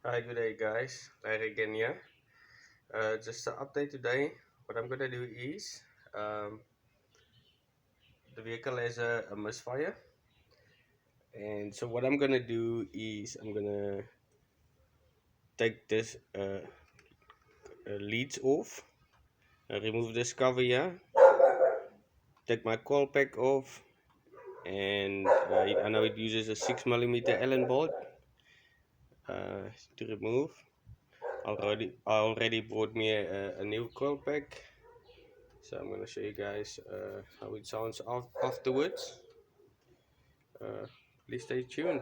Hi, good day, guys. Larry again here. Just an update today. What I'm gonna do is um, the vehicle has a misfire, and so what I'm gonna do is I'm gonna take this leads off, remove this cover here, take my coil pack off, and I know it uses a 6mm Allen bolt to remove. I already bought me a new coil pack. So I'm gonna show you guys how it sounds afterwards. Please stay tuned.